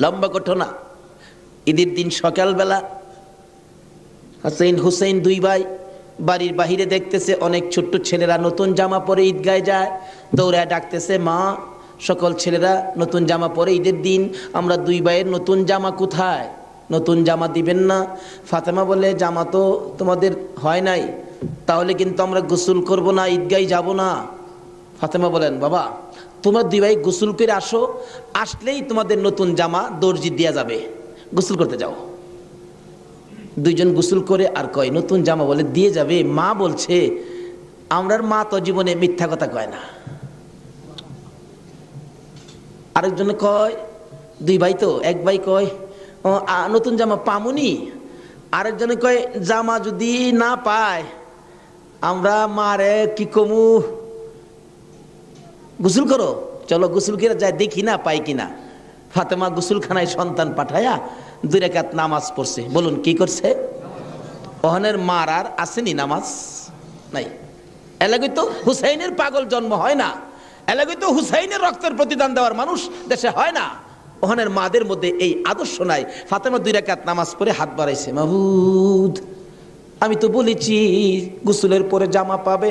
লম্বা ঘটনা। ঈদের দিন সকালবেলা হাসাইন হুসাইন দুই ভাই বাড়ির বাহিরে দেখতেছে অনেক ছোট্ট ছেলেরা নতুন জামা পরে ঈদগায় যায়, দৌড়ায় ডাকতেছে, মা সকল ছেলেরা নতুন জামা পরে ঈদের দিন, আমরা দুই ভাইয়ের নতুন জামা কোথায়, নতুন জামা দিবেন না? ফাতেমা বলে, জামা তো তোমাদের হয় নাই, তাহলে কিন্তু আমরা গোসল করব না, ঈদগায় যাব না। ফাতেমা বলেন, বাবা তোমরা দুই ভাই গোসল করে আসো, আসলেই তোমাদের নতুন জামা দর্জি দেয়া যাবে, গোসল করতে যাও। দুইজন গোসল করে আর কয় নতুন জামা, বলে দিয়ে যাবে। মা বলছে, আমরার মা তো জীবনে মিথ্যা কথা কয় না। আরেকজন কয়, দুই ভাই তো, এক ভাই কয় নতুন জামা পামুনি, আরেকজনে কয় জামা যদি না পায় আমরা মারে কি কমু, গোসল করো, চলো গোসল করে যায় দেখি না পাই কিনা। ফাতেমা গোসলখানায় সন্তান পাঠায়া 2 রাকাত নামাজ পড়ছে। বলুন কি করছে? ওখানের মার আর আসেনি নামাজ নাই। এলাকায় তো হুসাইনের পাগল জন্ম হয় না, এলাকায় তো হুসাইনের রক্তের প্রতিদান দেওয়ার মানুষ দেশে হয় না। ওখানের মাদের মধ্যে এই আদর্শ নাই। ফাতেমা 2 রাকাত নামাজ পড়ে হাত বাড়াইছে, মাবুদ আমি তো বলেছি গোসলের পরে জামা পাবে,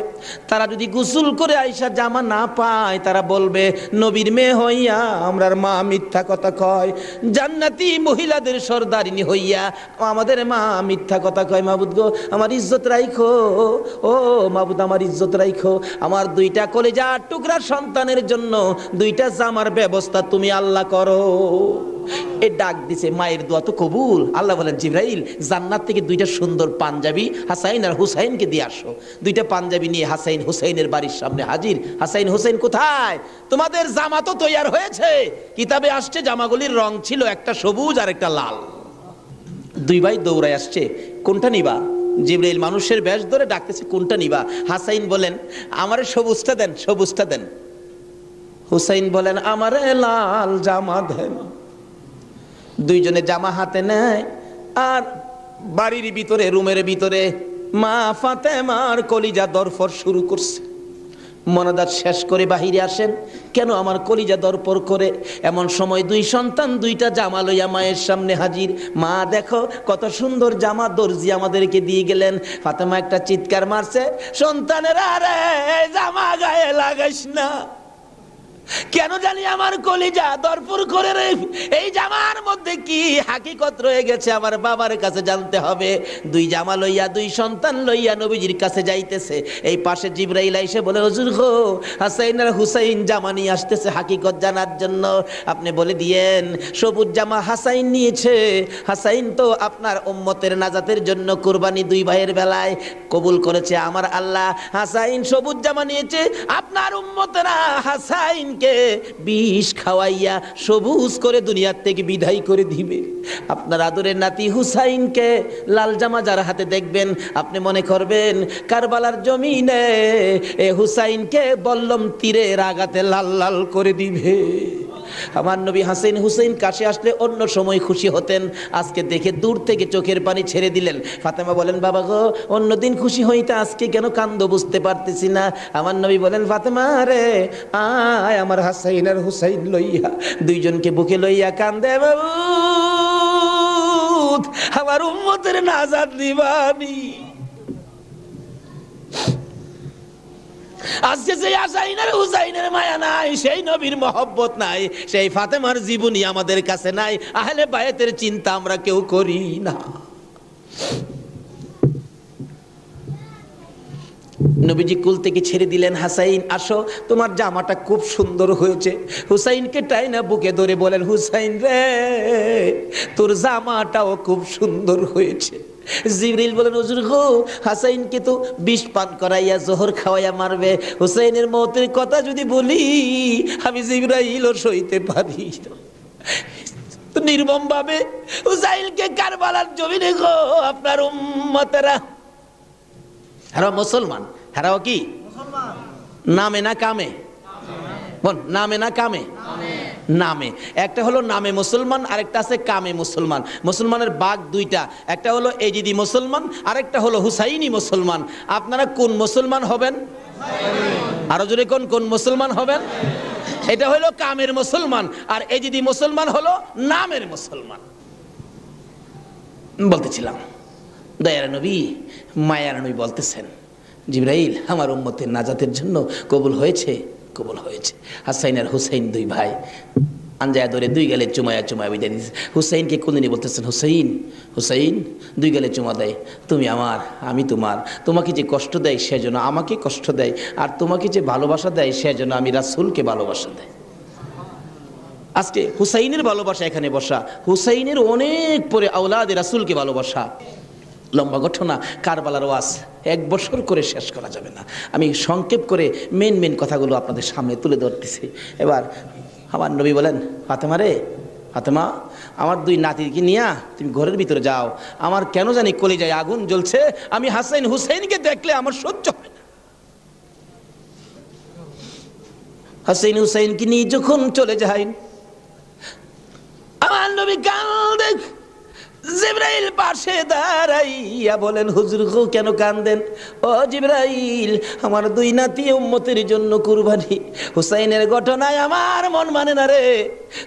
তারা যদি গোসল করে আইসা জামা না পায় তারা বলবে নবীর মেয়ে হইয়া আমরার মা মিথ্যা কথা কয়, জান্নাতি মহিলাদের সর্দারিনী হইয়া আমাদের মা মিথ্যা কথা কয়। মাবুদ গো আমার ইজ্জত রাইখো, ও মাবুদ আমার ইজ্জত রাইখো, আমার 2টা কলিজার টুকরা সন্তানের জন্য 2টা জামার ব্যবস্থা তুমি আল্লাহ করো। এ ডাক দিছে, মায়ের দোয়া তো কবুল। আল্লাহ বলেন, জিবরাইল জান্নাত থেকে 2টা সুন্দর পাঞ্জাবি হাসাইন আর হুসাইনকে দিয়ে আসো। 2টা পাঞ্জাবি নিয়ে হাসাইন হুসাইনের বাড়ির সামনে হাজির। হাসাইন হুসাইন কোথায়? তোমাদের জামা তো তৈয়ার হয়েছে। কিতাবে আসছে জামাগুলির রং ছিল একটা সবুজ আর একটা লাল। 2 ভাই দৌড়ায় আসছে, কোনটা নিবা? জিবরাইল মানুষের বেশ ধরে ডাকতেছে, কোনটা নিবা? হাসাইন বলেন, আমারে সবুজটা দেন, সবুজটা দেন। হুসাইন বলেন, আমারে লাল জামা দেন। 2 জনে জামা হাতে নেয় আর বাড়ির ভিতরে রুমের ভিতরে মা ফাতেমার কলিজা দরফর শুরু করছে। মনাদার শেষ করে বাহিরে আসেন, কেন আমার কলিজা দরপর করে? এমন সময় 2 সন্তান 2টা জামা লইয়া মায়ের সামনে হাজির। মা দেখো কত সুন্দর জামা দর্জি আমাদেরকে দিয়ে গেলেন। ফাতেমা একটা চিৎকার মারছে, সন্তানেরা রে জামা গায়ে লাগাইস না, কেন জানি আমার কলিজা দরপুর করে রে, এই জামার মধ্যে কি হাকিকত রয়ে গেছে আমার বাবার কাছে জানতে হবে। 2 জামা লইয়া 2 সন্তান লইয়া নবীজির কাছে যাইতেছে। এই পাশে জিবরাইল এসে বলে, হুজুর গো হাসাইন আর হুসাইন জামা নিয়ে আসতেছে হাকিকত জানার জন্য, আপনি বলে দিয়েন সবুজ জামা হাসাইন নিয়েছে। হাসাইন তো আপনার উম্মতের নাজাতের জন্য কুরবানি 2 ভাইয়ের বেলায় কবুল করেছে আমার আল্লাহ। হাসাইন সবুজ জামা নিয়েছে, আপনার উম্মতেরা হাসাইন কে বিষ খাওয়াইয়া সবুজ করে দুনিয়ার থেকে বিদায় করে দিবে। আপনার আদরের নাতি হুসাইনকে লাল জামা যার হাতে দেখবেন আপনি মনে করবেন কারবালার জমিনে এ হুসাইনকে বল্লম তীরের আঘাতে লাল লাল করে দিবে। আমার নবী হাসাইন হুসাইন কাছে আসলে অন্য সময় খুশি হতেন, আজকে দেখে দূর থেকে চোখের পানি ছেড়ে দিলেন। ফাতেমা বলেন, বাবা গো অন্যদিন খুশি হইতে আজকে কেন কান্দো বুঝতে পারতেছি না। আমার নবী বলেন, ফাতেমা রে আয় আমার হাসাইন আর হুসাইন লইয়া। 2 জনকে বুকে লইয়া কান্দে, মাবুদ আমার উম্মতের নাজাত দিবানি। আজকে সেই হাসাইন আর হুসাইনের মায়া নাই, সেই নবীর মহব্বত নাই, সেই ফাতেমার জীবনী আমাদের কাছে নাই, আহলে বায়াতের চিন্তা আমরা কেউ করি না। নবীজি কুল থেকে ছেড়ে দিলেন, হাসাইন আসো তোমার জামাটা খুব সুন্দর হয়েছে। হুসাইনকে টাইনা বুকে ধরে বলেন, হুসাইন রে তোর জামাটাও খুব সুন্দর হয়েছে। জিবরিল বলেন, হুজুর গো হাসাইনকে তো বিষ পান করাইয়া জোহর খাওয়াইয়া মারবে, হুসাইনের মওতের কথা যদি বলি আমি জিবরাইলও সইতে পারি না। তো নির্মম ভাবে হুসাইনকে কারবালার জমিনে গো আপনার উম্মতেরা, হারা মুসলমান, হারাও কি নামে না কামে? বল নামে না কামে? নামে। একটা হলো নামে মুসলমান, আরেকটা আছে কামে মুসলমান। মুসলমানের ভাগ 2টা, একটা হলো এজিদি মুসলমান, আরেকটা হলো হুসাইনি মুসলমান। আপনারা কোন মুসলমান হবেন? আরো জোরে কোন মুসলমান হবেন? এটা হলো কামের মুসলমান, আর এজিদি মুসলমান হলো নামের মুসলমান। বলতেছিলাম দয়ার নবী মায়ার নবী বলতেছেন, জিবরাইল আমার উম্মতের নাজাতের জন্য কবুল হয়েছে, কবুল হয়েছে। হাসাইন আর হুসাইন দুই ভাই আঞ্জায়া ধরে দুই গালে চুমায়া চুমায়া বিদায় দিয়েছে। হুসাইনকে কোনদিনই বলতেছেন, হুসাইন হুসাইন, দুই গালে চুমা দেয়, তুমি আমার আমি তোমার। তোমাকে যে কষ্ট দেয় সেজন্য আমাকে কষ্ট দেয়, আর তোমাকে যে ভালোবাসা দেয় সেজন্য আমি রাসূলকে ভালোবাসা দেয়। আজকে হুসাইনের ভালোবাসা এখানে বসা, হুসাইনের অনেক পরে আওলাদে রাসূলকে ভালোবাসা। লম্বা ঘটনা, কারবালার ওয়াজ 1 বছর করে শেষ করা যাবে না। আমি সংক্ষেপ করে মেন কথাগুলো আপনাদের সামনে তুলে ধরতেছি। এবার আমার নবী বলেন, ফাতেমা রে ফাতেমা, আমার 2 নাতিকে নিয়ে তুমি ঘরের ভিতরে যাও। আমার কেন জানি কলিজায় আগুন জ্বলছে, আমি হাসাইন হুসাইনকে দেখলে আমার সহ্য হয় না। হাসাইন হুসাইনকে নিয়ে যখন চলে যাই, আমার নবী কান্দে। জিবরাইল পাশে দাঁড়াইয়া বলেন, হুজুর গো কেন কান্দেন? ও জিবরাইল, আমার 2 নাতি উম্মতের জন্য কুরবানি। হুসাইনের ঘটনায় আমার মন মানে না রে।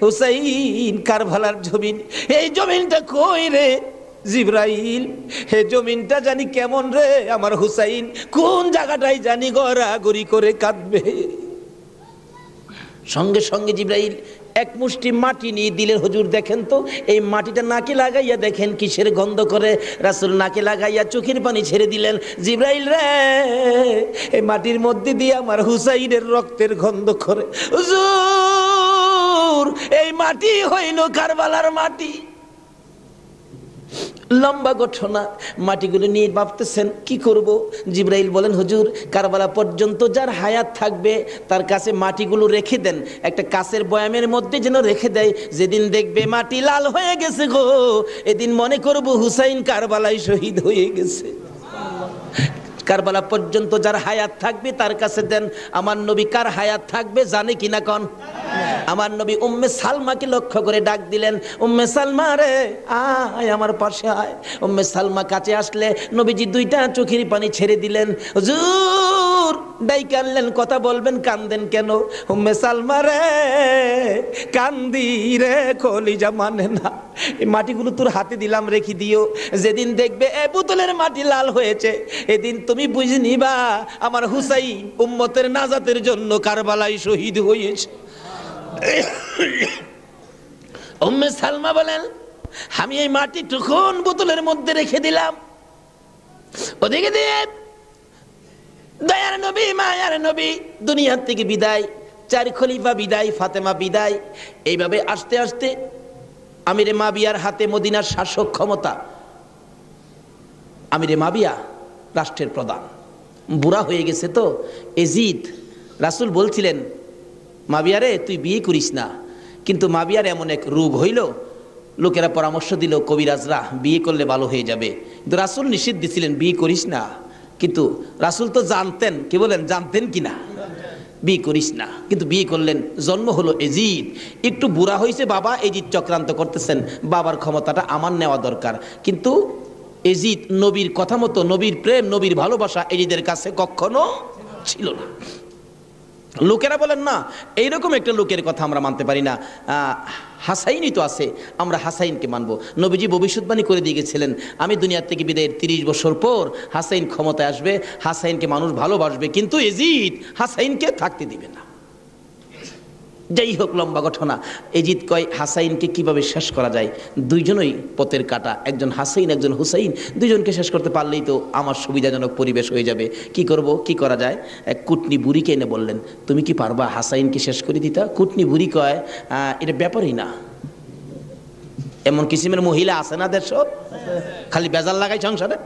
হুসাইন কারবালার জমিন, এই জমিনটা কই রে জিবরাইল? হে জমিনটা জানি কেমন রে, আমার হুসাইন কোন জায়গাটাই জানি গড়াগড়ি করে কাঁদবে। সঙ্গে সঙ্গে জিবরাইল 1 মুষ্টি মাটি নিয়ে দিলেন। হুজুর দেখেন তো, এই মাটিটা নাকে লাগাইয়া দেখেন কিসের গন্ধ করে। রাসূল নাকে লাগাইয়া চোখের পানি ছেড়ে দিলেন। জিবরাইল রে, এই মাটির মধ্যে দিয়ে আমার হুসাইনের রক্তের গন্ধ করে। হুজুর, এই মাটি হইল কারবালার মাটি। লম্বা ঘটনা, মাটিগুলো নিয়ে ভাবতেছেন কি করব। জিবরাইল বলেন, হুজুর কারবালা পর্যন্ত যার হায়াত থাকবে তার কাছে মাটিগুলো রেখে দেন, একটা কাচের বয়ামের মধ্যে যেন রেখে দেয়। যেদিন দেখবে মাটি লাল হয়ে গেছে গো, এদিন মনে করব হুসাইন কারবালায় শহীদ হয়ে গেছে। কারবালা পর্যন্ত যার হায়াত থাকবে তার কাছে দেন। আমার নবী কার হায়াত থাকবে জানে কিনা কোন? আমার নবী উম্মে সালমাকে লক্ষ্য করে ডাক দিলেন, উম্মে সালমা রে আয় আমার পাশে আয়। উম্মে সালমা কাছে আসলে নবীজি 2টা চোখের পানি ছেড়ে দিলেন। হুজুর ডাইকে আনলেন, কথা বলবেন, কান্দেন কেন? উম্মে সালমা রে কান্দি রে, কলিজা মানে না। এই মাটিগুলো তোর হাতে দিলাম, রেখে দিও। যেদিন দেখবে এ বোতলের মাটি লাল হয়েছে, এদিন তুমি বুঝে নিবা আমার হুসাইন উম্মতের নাজাতের জন্য কারবালায় শহীদ হয়েছে। উম্মে সালমা বলেন, আমি এই মাটি তখন বোতলের মধ্যে রেখে দিলাম। ওদিকে দিয়ে দয়ার নবী মায়ার নবী দুনিয়ার থেকে বিদায়, 4 খলিফা বিদায়, ফাতেমা বিদায়। এইভাবে আস্তে আস্তে আমিরে মাবিয়ার হাতে মদিনার শাসক ক্ষমতা। আমিরে মাবিয়া রাষ্ট্রের প্রধান, বুড়া হয়ে গেছে তো এজিদ। রাসূল বলছিলেন, মাবিয়ারে তুই বিয়ে করিস না। কিন্তু মাবিয়ার এমন এক রোগ হইল, লোকেরা পরামর্শ দিল কবিরাজরা বিয়ে করলে ভালো হয়ে যাবে, কিন্তু রাসূল নিষেধ দিছিলেন বিয়ে করিস না। কিন্তু রাসূল তো জানতেন, কি বলেন জানতেন কিনা, বিয়ে করিস না। কিন্তু বিয়ে করলেন, জন্ম হলো এজিদ। একটু বুড়া হয়েছে বাবা, এজিদ চক্রান্ত করতেছেন বাবার ক্ষমতাটা আমার নেওয়া দরকার। কিন্তু এজিদ নবীর কথা মতো, নবীর প্রেম নবীর ভালোবাসা এজিদের কাছে কখনো ছিল না। লোকেরা বলেন না, এইরকম একটা লোকের কথা আমরা মানতে পারি না। হাসাইনই তো আছে, আমরা হাসাইনকে মানবো। নবীজি ভবিষ্যৎবাণী করে দিয়ে গেছিলেন, আমি দুনিয়ার থেকে বিদায়ের 30 বছর পর হাসাইন ক্ষমতায় আসবে, হাসাইনকে মানুষ ভালোবাসবে, কিন্তু এজিদ হাসাইনকে থাকতে দিবে না। যাই হোক, লম্বা ঘটনা। এজিদ কয় হাসাইনকে কিভাবে শেষ করা যায়, 2জনই পথের কাটা, একজন হাসাইন একজন হুসাইন, 2জনকে শেষ করতে পারলেই তো আমার সুবিধাজনক পরিবেশ হয়ে যাবে। কি করব, কি করা যায়? এক কুটনি বুড়িকে এনে বললেন, তুমি কি পারবা হাসাইনকে শেষ করে দিতা? কুটনি বুড়ি কয়, এটা ব্যাপারই না। এমন কিসিমের মহিলা আছে না দেশ, খালি বেজাল লাগাই সংসারে।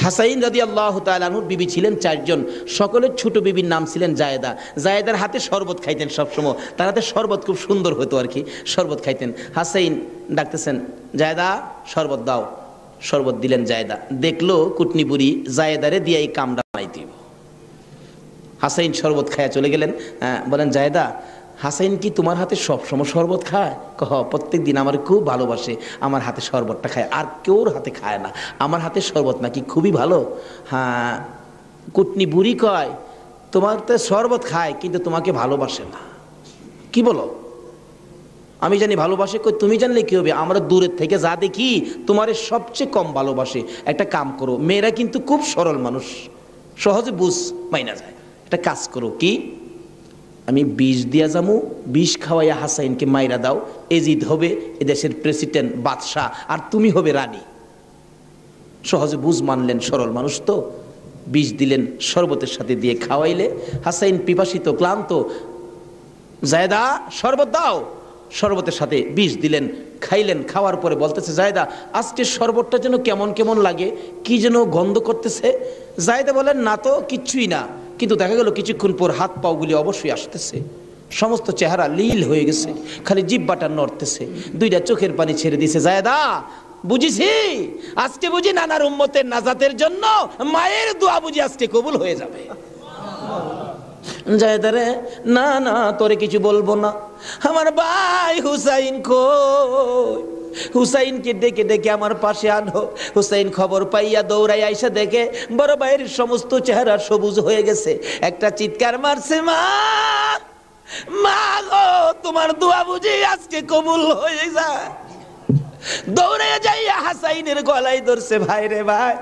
হাসাইন রাদিয়াল্লাহু তাআলা আনহুর বিবি ছিলেন 4 জন, সকলের ছোট বিবির নাম ছিলেন জায়েদা। জায়েদার হাতে শরবত খাইতেন সবসময়, তার হাতে শরবত খুব সুন্দর হতো আর কি, শরবত খাইতেন। হাসাইন ডাকতেছেন, জায়েদা শরবত দাও। শরবত দিলেন জায়েদা। দেখলো কুটনি বুড়ি জায়েদারে দিয়ে এই কামটা বানাইতে। হাসাইন শরবত খায়া চলে গেলেন। বলেন, জায়েদা হাসাইন কি তোমার হাতে সবসময় শরবত খায়? কহ, প্রত্যেক দিন আমার খুব ভালোবাসে, আমার হাতে শরবতটা খায়, আর কেউর হাতে খায় না, আমার হাতে শরবত নাকি খুবই ভালো। হ্যাঁ। কুটনি বুড়ি কয়, তোমার তো শরবত খায় কিন্তু তোমাকে ভালোবাসে না। কি বলো? আমি জানি ভালোবাসে। কই তুমি জানলে কি হবে? আমরা দূরের থেকে যা দেখি তোমারে সবচেয়ে কম ভালোবাসে। একটা কাম করো, মেয়েরা কিন্তু খুব সরল মানুষ, সহজে বুঝ মাইনা যায়। একটা কাজ করো, কি? আমি বিষ দিয়া যামু, বিষ খাওয়াইয়া হাসাইনকে মাইরা দাও। এজিদ হবে এদেশের প্রেসিডেন্ট, বাদশাহ, আর তুমি হবে রানী। সহজে বুঝ মানলেন, সরল মানুষ তো। বিষ দিলেন, শরবতের সাথে দিয়ে খাওয়াইলে হাসাইন পিপাসিত, ক্লান্ত। জায়দা শরবত দাও। শরবতের সাথে বিষ দিলেন, খাইলেন। খাওয়ার পরে বলতেছে, জায়দা আজকে শরবতটা যেন কেমন কেমন লাগে, কি যেন গন্ধ করতেছে। জায়দা বলেন, না তো কিচ্ছুই না। কিন্তু দেখা গেল কিছুক্ষণ পর হাত পাওগুলি অবশ্যই আসতেছে, সমস্ত চেহারা লীল হয়ে গেছে, খালি জিহ্বাটা নড়তেছে, দুইটা চোখের পানি ছেড়ে দিছে। জায়দা বুঝিছি, আজকে বুঝি নানার উম্মতের নাজাতের জন্য মায়ের দোয়া বুঝি আজকে কবুল হয়ে যাবে। জায়দারে, না না তোরে কিছু বলবো না, আমার ভাই হুসাইন কই? হুসাইনকে ডেকে ডেকে আমার পাশে আনো। হুসাইন খবর পাইয়া দৌড়াই আইসা দেখে বড় ভাইয়ের সমস্ত চেহারা সবুজ হয়ে গেছে। একটা চিৎকার মারছে, মা মা গো, তোমার দোয়া বুঝি আজকে কবুল হয়ে যায়। দৌড়ে যাইয়া হাসাইনের গলায় ধরছে, ভাই রে ভাই,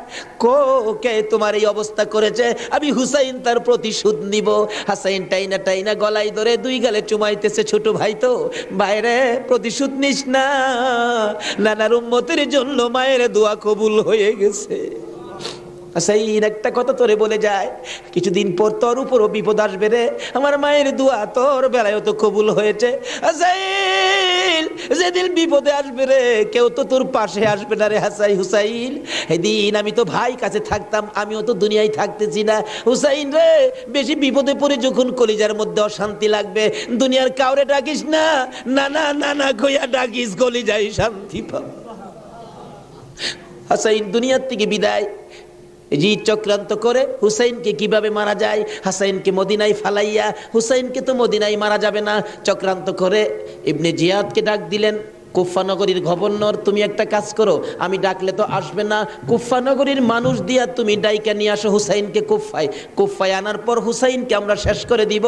কে তোমার এই অবস্থা করেছে? আমি হুসাইন তার প্রতিশোধ নিব। হাসাইন টাইনা টাইনা গলায় ধরে দুই গালে চুমাইতেছে, ছোট ভাই তো, বাইরে প্রতিশোধ নিস না, নানার উম্মতের জন্য মায়ের দোয়া কবুল হয়ে গেছে। হাসাইন একটা কথা তোরে বলে যায়, কিছুদিন পর তোর উপরও বিপদ আসবে রে, আমার মায়ের দোয়া তোর বেলায় তো কবুল হয়েছে। হাসাইন যেদিন বিপদে আসবে রে, কেউ তো তোর পাশে আসবে না রে হুসাইন। এদিন আমি তো ভাই কাছে থাকতাম, আমিও তো দুনিয়ায় থাকতেছি না। হুসাইন রে, বেশি বিপদে পড়ে যখন কলিজার মধ্যে অশান্তি লাগবে, দুনিয়ার কাউরে ডাকিস না, নানা নানা কইয়া ডাকিস, কলিজায় শান্তি পাও। হাসাইন দুনিয়ার থেকে বিদায়। জি চক্রান্ত করে হুসাইনকে কিভাবে মারা যায়, হাসাইনকে মদিনায় ফালাইয়া, হুসাইনকে তো মদিনায় মারা যাবে না, চক্রান্ত করে ইবনে জিয়াদকে ডাক দিলেন। কুফা নগরীর গভর্নর, তুমি একটা কাজ করো, আমি ডাকলে তো আসবে না, কুফা নগরীর মানুষ দিয়া তুমি ডাইকা নিয়ে আসো হুসাইনকে কুফায়। কুফায় আনার পর হুসাইনকে আমরা শেষ করে দিব,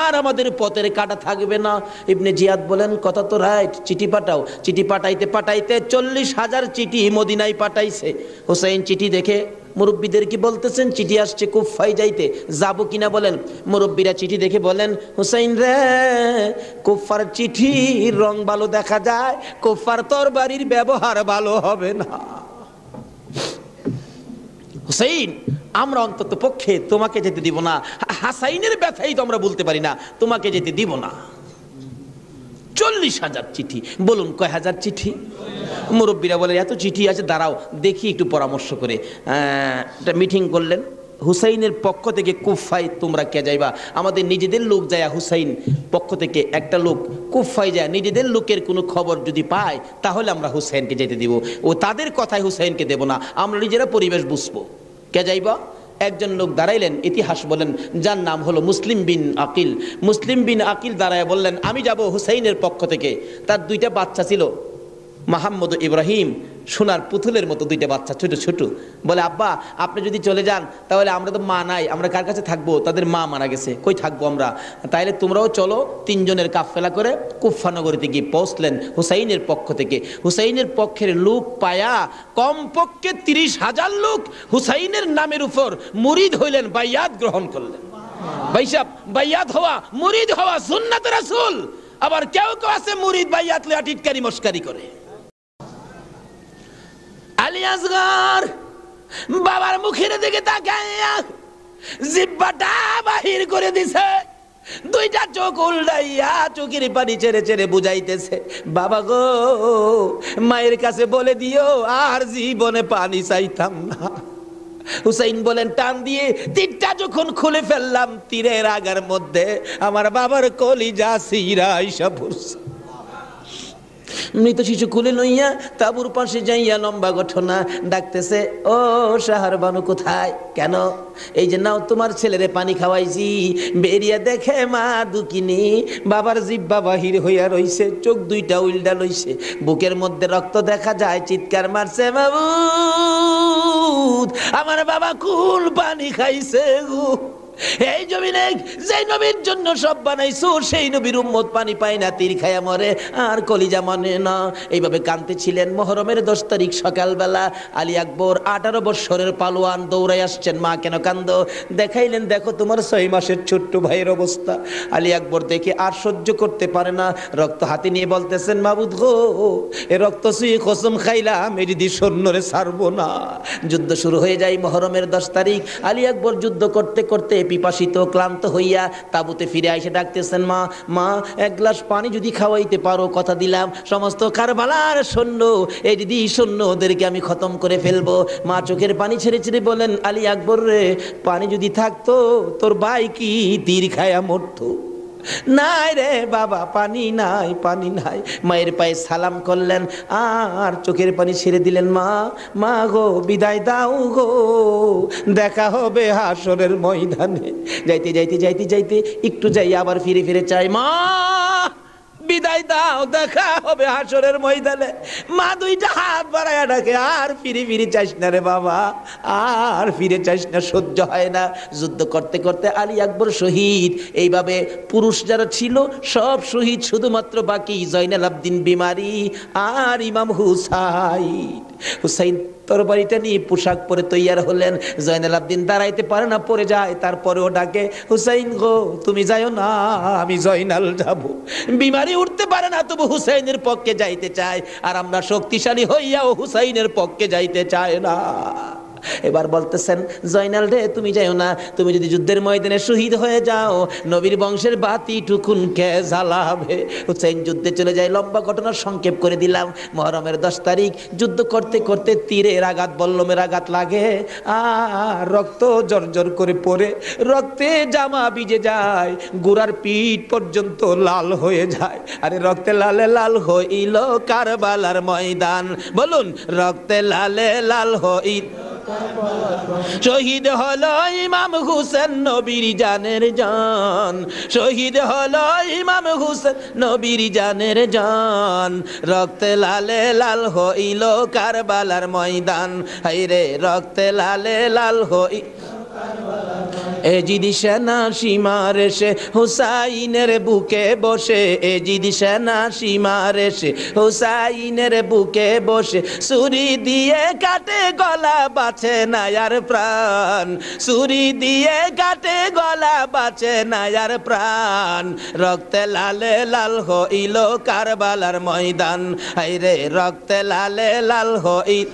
আর আমাদের পথের কাটা থাকবে না। ইবনে জিয়াদ বলেন, কথা তো রাইট, চিঠি পাঠাও। চিঠি পাঠাইতে পাঠাইতে 40,000 চিঠি মদিনায় পাঠাইছে। হুসাইন চিঠি দেখে মুরব্বীদের কি বলতেছেন, চিঠি আসছে কুফায় যাইতে, যাব কিনা বলেন। মুরব্বীরা চিঠি দেখে বলেন, হুসাইন রে, কুফার চিঠির রং ভালো দেখা যায়, কুফার তরবারির ব্যবহার ভালো হবে না। হুসাইন, আমরা অন্তত পক্ষে তোমাকে যেতে দিব না, হাসাইনের ব্যথাই তো আমরা বলতে পারি না, তোমাকে যেতে দিব না। 40,000 চিঠি, বলুন কয় হাজার চিঠি? মুরব্বীরা বলে, এত চিঠি আছে, দাঁড়াও দেখি একটু পরামর্শ করে। একটা মিটিং করলেন, হুসাইনের পক্ষ থেকে কুফায় তোমরা কে যাইবা? আমাদের নিজেদের লোক যায়, হুসাইন পক্ষ থেকে একটা লোক কুফায় যায়, নিজেদের লোকের কোনো খবর যদি পায় তাহলে আমরা হুসাইনকে যেতে দিব, ও তাদের কথায় হুসাইনকে দেব না, আমরা নিজেরা পরিবেশ বুঝবো। কে যাইবা? একজন লোক দাঁড়াইলেন, ইতিহাস বলেন, যার নাম হলো মুসলিম বিন আকিল। মুসলিম বিন আকিল দাঁড়ায় বললেন, আমি যাব হুসাইনের পক্ষ থেকে। তার দুইটা বাচ্চা ছিল, মোহাম্মদ ইব্রাহিম, সোনার পুতুলের মতো দুইটা বাচ্চা, ছোট ছোট। বলে, আব্বা আপনি যদি চলে যান তাহলে আমরা তো মা নাই, আমরা কার কাছে থাকবো? তাদের মা মারা গেছে, কই থাকবো আমরা? তাইলে তোমরাও চলো। তিনজনের কাফেলা করে কুফা নগরীতে গিয়ে পৌঁছলেন হুসাইনের পক্ষ থেকে। হুসাইনের পক্ষের লোক পায়া কমপক্ষে 30,000 লোক হুসাইনের নামের উপর মুরিদ হইলেন, বাইয়াত গ্রহণ করলেন। ভাইসাব, বাইয়াত হওয়া, মুরিদ হওয়া সুন্নাত রাসূল। আবার কেউ কেউ আছে মুরিদ বাইয়াত লয়া টিটকারি মস্কারি করে। আলী আসগর বাবার মুখের দিকে তাকাইয়া জিহ্বাটা বাহির করে দিছে, দুইটা চোখ উল্টাইয়া চোখের পানি ছেড়ে ছেড়ে বুঝাইতেছে, বাবা গো, মায়ের কাছে বলে দিও আর জীবনে পানি চাইতাম না। হুসাইন বলেন, টান দিয়ে তীরটা যখন খুলে ফেললাম, তীরের আগার মধ্যে আমার বাবার কলিজা সিরা আইসা পড়ছে। মৃত শিশু কুলে লইয়া তাবুর পাশে যাইয়া লম্বা ঘটনা ডাকতেছে, ও শাহার বানু কোথায়? কেন? এই যে নাও তোমার ছেলেরে পানি খাওয়াইছি, বেরিয়া দেখে মা দুকিনি, বাবার জিহ্বা বাহির হইয়া রইছে, চোখ দুইটা উল্টা লইছে, বুকের মধ্যে রক্ত দেখা যায়, চিৎকার মারছে, মাবুদ আমার বাবা কুল পানি খাইছে গো। এই জমিনে যে নবীর জন্য সব বানাইছো সেই নবীর উম্মত পানি পায় না, তীর খায়া মরে আর কলিজা মানে না। এইভাবে কাঁদতেছিলেন। মুহররমের 10 তারিখ সকালবেলা আলী আকবর 18 বছরের পালোয়ান দৌড়াই আসছেন। মা কেন কান্দো? দেখাইলেন, দেখো তোমার 6 মাসের ছোট্ট ভাইয়ের অবস্থা। আলী আকবর দেখে আর সহ্য করতে পারে না, রক্ত হাতে নিয়ে বলতেছেন, মাবুদ গো, এ রক্ত ছুঁয়ে কসম খাইলাম এর দি সৈন্যরে ছাড়বো না। যুদ্ধ শুরু হয়ে যায় মুহররমের 10 তারিখ। আলী আকবর যুদ্ধ করতে করতে পিপাসিত ক্লান্ত হইয়া তাঁবুতে ফিরে এসে ডাকতেছেন, মা মা, এক গ্লাস পানি যদি খাওয়াইতে পারো, কথা দিলাম সমস্ত কারবালার সৈন্য, এই দিদি সৈন্য ওদেরকে আমি খতম করে ফেলবো। মা চোখের পানি ছেড়ে ছেড়ে বলেন, আলী আকবর রে, পানি যদি থাকতো তোর ভাই কি তীর খায়া মরতো? নাই রে বাবা, পানি নাই, পানি নাই। মায়ের পায়ে সালাম করলেন আর চোখের পানি ছেড়ে দিলেন। মা মা গো, বিদায় দাও গো, দেখা হবে হাসরের ময়দানে। যাইতে যাইতে যাইতে যাইতে একটু যাই আবার ফিরে ফিরে চাই, মা বিদায় দাও, দেখা হবে হাসরের ময়দানে। মা দুইটা হাত বাড়ায় ডাকে, আর ফিরে ফিরে চাইস না রে বাবা, আর ফিরে চাইস না, সহ্য হয় না। যুদ্ধ করতে করতে আলী আকবর শহীদ। এইভাবে পুরুষ যারা ছিল সব শহীদ, শুধুমাত্র বাকি জয়নাল আবদিন বিমারি আর ইমাম হুসাইন। হুসাইন তরবারিটা নিয়ে পোশাক পরে তৈয়ার হলেন। জয়নাল আবদিন দাঁড়াইতে পারে না, পড়ে যায়। তারপরেও ডাকে, হুসাইন গো তুমি যাইও না, আমি জয়নাল যাব। বিমারি উঠতে পারে না, তবু হুসাইনের পক্ষে যাইতে চায়। আর আমরা শক্তিশালী হইয়াও হুসাইনের পক্ষে যাইতে চায় না। এবার বলতেছেন, জয়নাল রে তুমি যাইও না, তুমি যদি যুদ্ধের ময়দানে শহীদ হয়ে যাও, নবীর বংশের বাতি টুকুন কে জ্বালাবে? হুসাইন যুদ্ধে চলে যায়। লম্বা ঘটনা সংক্ষেপ করে দিলাম। মুহররমের 10 তারিখ যুদ্ধ করতে করতে তীরের আঘাত, বল্লমের আঘাত লাগে আর রক্ত জর্জর করে পড়ে, রক্তে জামা ভিজে যায়, গোড়ার পিঠ পর্যন্ত লাল হয়ে যায়। আরে রক্তে লালে লাল হইল কারবালার ময়দান, বলুন রক্তে লালে লাল হইল। শহীদ হলো ইমাম হুসেন নবীর জানের জান, শহীদ হলো ইমাম হুসেন নবীর জানের জান। রক্তে লালে লাল হইল কারবালার ময়দান, হায়রে রক্তে লালে লাল হই। এজিদ সেনা সীমার এসে হুসাইনের বুকে বসে, এজিদ সেনা সীমার এসে হুসাইনের বুকে বসে, ছুরি দিয়ে কাটে গলা বাঁচে না আর প্রাণ, ছুরি দিয়ে কাটে গলা বাঁচে না আর প্রাণ। রক্তে লালে লাল হইল কারবালার ময়দান, হায়রে রক্তে লালে লাল হইল।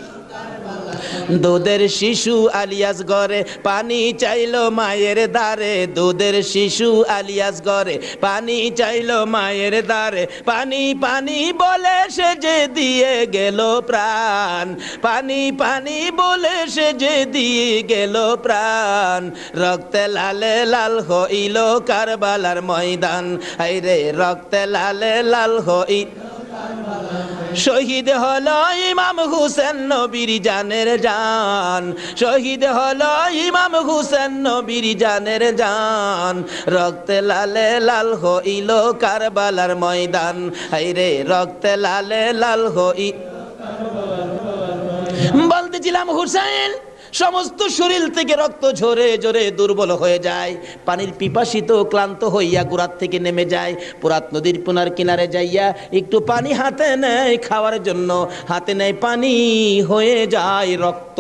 দুধের শিশু আলিয়াস ঘরে পানি চাইলো মায়ের দ্বারে, দুধের শিশু আলিয়াস ঘরে পানি চাইলো মায়ের দ্বারে, পানি পানি বলে সে যে দিয়ে গেল প্রাণ, পানি পানি বলে সে যে দিয়ে গেল প্রাণ। রক্তে লালে লাল হইল কারবালার ময়দান, হায়রে রক্তে লালে লাল হইল। শহীদ হলো ইমাম হুসেন নবীর জানের জান, শহীদ হলো ইমাম হুসেন নবীর জানের জান। রক্তে লালে লাল হইল কারবালার ময়দান, হায়রে রক্তে লালে লাল হইল। বলতেছিলাম হুসেন সমস্ত শরীর থেকে রক্ত ঝরে ঝরে দুর্বল হয়ে যায়, পানির পিপাসিত ক্লান্ত হইয়া গোড়ার থেকে নেমে যায়। পুরাত নদীর পুনার কিনারে যাইয়া একটু পানি হাতে নেয় খাওয়ার জন্য, হাতে নেয় পানি, হয়ে যায় রক্ত।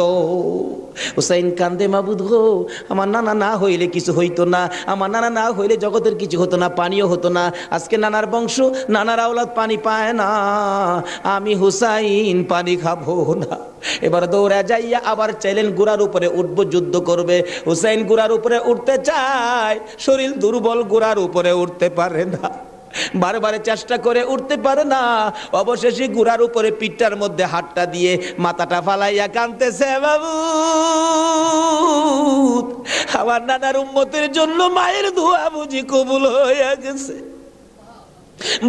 হুসাইন কান্দে, মাবুদ গো, আমার নানা না হইলে কিছু হইতো না, আমার নানা না হইলে জগতের কিছু হতো না, পানিও হতো না। আজকে নানার বংশ, নানার আওলাদ পানি পায় না, আমি হুসাইন পানি খাবো না। এবার দৌড়া যাইয়া আবার চাইলেন গোড়ার উপরে উঠবো, যুদ্ধ করবে। হুসাইন গোড়ার উপরে উঠতে চায়, শরীর দুর্বল, গোড়ার উপরে উঠতে পারে না, বারবার চেষ্টা করে উঠতে পারে না। অবশেষে গুড়ার উপরে পিঠটার মধ্যে হাতটা দিয়ে মাথাটা ফালাইয়া কাঁদতেছে, বাবু আমার নানার উম্মতের জন্য মায়ের দোয়া বুঝি কবুল হয়ে গেছে।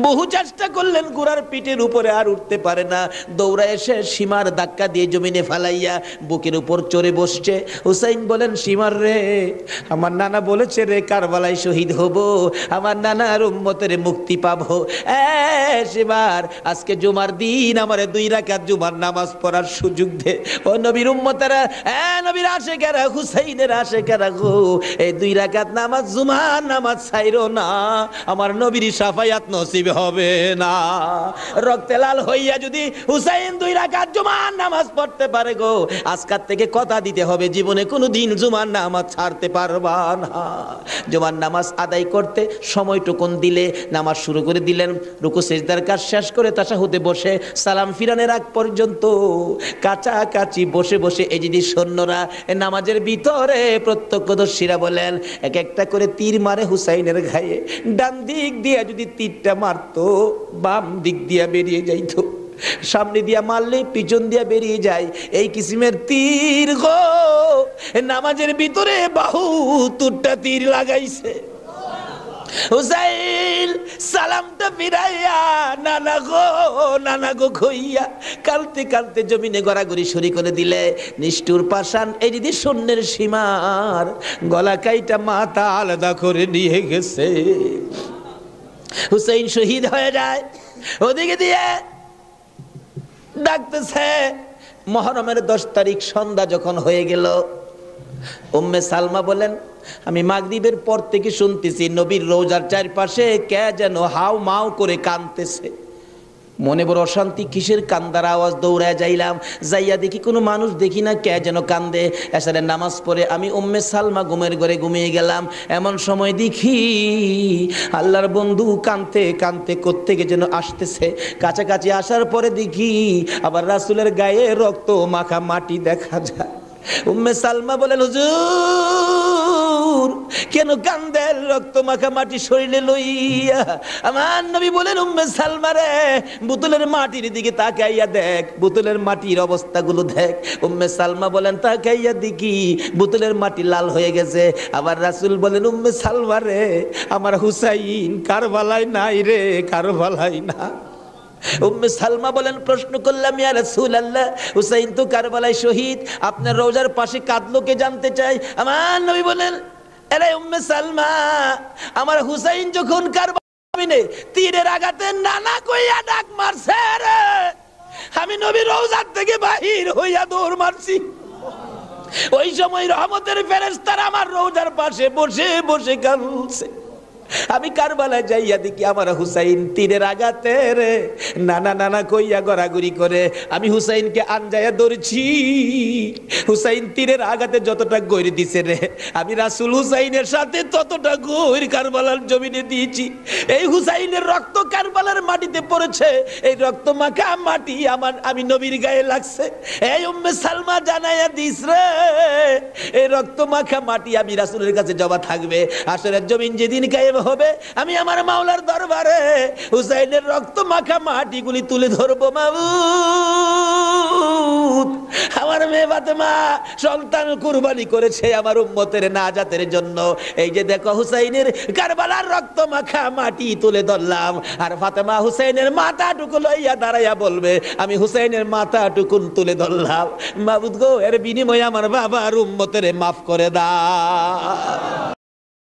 বহু চেষ্টা করলেন, ঘোড়ার পিঠের উপরে আর উঠতে পারে না, দৌড়া এসে সীমার ধাক্কা দিয়ে জমিনে ফালাইয়া বুকের উপর চড়ে বসছে। হুসাইন বলেন, সীমার রে, আমার নানা বলেছে রে কারবালায় শহীদ হব, আমার নানার উম্মতের মুক্তি পাবো। সীমার, আজকে জুমার দিন আমারে 2 রাকাত জুমার নামাজ পড়ার সুযোগ দে। ও নবীর উম্মতেরা, নবীর আশেকেরা, হুসাইনের আশেকেরা গো, এই 2 রাকাত নামাজ জুমার নামাজ ছাইরো না, আমার নবীর শাফায়াত নসিব হবে না। রক্তে লাল হইয়া যদি হুসাইন 2 রাকাত জুমার নামাজ পড়তে পারে গো, আজকাল থেকে কথা দিতে হবে জীবনে কোনোদিন জুমার নামাজ ছাড়তে পারবা না। জুমার নামাজ আদায় করতে সময়টুকুন দিলে নামাজ শুরু করে দিলেন। রুকু সিজদার কাজ শেষ করে তাশাহুদে বসে সালাম ফিরানের আগ পর্যন্ত কাছাকাছি বসে বসে এই যদি সৈন্যরা নামাজের ভিতরে প্রত্যক্ষদর্শীরা বলেন এক একটা করে তীর মারে হুসাইনের গায়ে। ডান দিক দিয়ে যদি তীরটা মারতো, বাম দিক দিয়ে বেরিয়ে যাইতো, সামনে দিয়া মারলে পিছন দিয়া বেরিয়ে যায়, এই কিসিমের তীর গো। নামাজের ভিতরে 72টা তীর লাগাইছে। হুসাইন সালামটা ফিরাইয়া নানা গো কইয়া কালতে কালতে জমিনে গড়াগড়ি শুরু করে দিলে। নিষ্ঠুর পাষাণ এই যদি শূন্যের সীমার গলা কাইটা মাথা আলাদা করে নিয়ে গেছে। হুসাইন শহীদ হয়ে যায়। ওদিকে দিয়ে ডাকতেছে। মুহররমের 10 তারিখ সন্ধ্যা যখন হয়ে গেল, উম্মে সালমা বলেন, আমি মাগরিবের পর থেকে শুনতেছি নবীর রওজার চারপাশে কে যেন হাউ মাউ করে কাঁদতেছে। মনে বড় অশান্তি, কিসের কান্দার আওয়াজ? দৌড়ায় যাইলাম, যাইয়া দেখি কোনো মানুষ দেখি না, কে যেন কান্দে। এসারে নামাজ পড়ে আমি উম্মে সালমা ঘুমের ঘরে ঘুমিয়ে গেলাম। এমন সময় দেখি আল্লাহর বন্ধু কাঁদতে কাঁদতে কোত্থেকে যেন আসতেছে। কাছাকাছি আসার পরে দেখি আবার রাসূলের গায়ে রক্ত মাখা মাটি দেখা যায়। উম্মে সালমা বলেন, হুজুর কেন কান্দেন রক্ত মাখা মাটি শরীরে লইয়া? আমার নবী বলেন, উম্মে সালমা রে, বোতলের মাটির দিকে তাকাইয়া দেখ, বোতলের মাটির অবস্থাগুলো দেখ। উম্মে সালমা বলেন, তাকাইয়া দেখি বোতলের মাটি লাল হয়ে গেছে। আবার রাসূল বলেন, উম্মে সালমা রে, আমার হুসাইন কারবালায় নাই রে, কারবালায় না। উম্মে সালমা বলেন, প্রশ্ন করলাম, ইয়া রাসূলুল্লাহ, হুসাইন তো কারবালায় শহীদ, আপনার রওজার পাশে কাঁদলো কে জানতে চাই। আমার নবী বলেন, আরে উম্মে সালমা, আমার হুসাইন যখন কারবালায় তীরের আঘাতে নানা কইয়া ডাক মারছে রে, আমি নবী রওজার থেকে বাহির হইয়া দৌড় মারছি। ওই সময় রহমতের ফেরেশতারা আমার রওজার পাশে বসে বসে কাঁদছে। আমি কারবালায় যাইয়া দেখি আমার হুসাইন তীরের আঘাতে রে নানা নানা কইয়া গড়াগড়ি করে। আমি হুসাইনকে আনজায়া ধরছি। হুসাইন তীরের আঘাতে যতটা গৈর দিছে রে, আমি রাসূল হুসাইনের সাথে ততটা গৈর কারবালার জমিনে দিয়েছি। এই হুসাইনের রক্ত কারবালার মাটিতে পড়েছে, এই রক্ত মাখা মাটি আমি নবীর গায়ে লাগছে। এই উম্মে সালমা জানাইয়া দিস রে, এই রক্ত মাখা মাটি আমি রাসূলের কাছে জমা থাকবে। হাশরের জমিন যেদিন গায়েব হবে, আমি আমার মাওলার দরবারে হুসাইনের রক্ত মাখা মাটিগুলি তুলে ধরবো। মাবুদ, আমার মেয়ে ফাতেমা সন্তান কুরবানি করেছে আমার উম্মতের নাজাতের জন্য। এই যে দেখো হুসাইনের কারবালার রক্ত মাখা মাটি তুলে ধরলাম। আর ফাতেমা হুসাইনের মাথাটুকু লইয়া দাঁড়াইয়া বলবে, আমি হুসাইনের মাথাটুকু তুলে ধরলাম। মাবুদ গো, এর বিনিময়ে আমার বাবার উম্মতের মাফ করে দাও।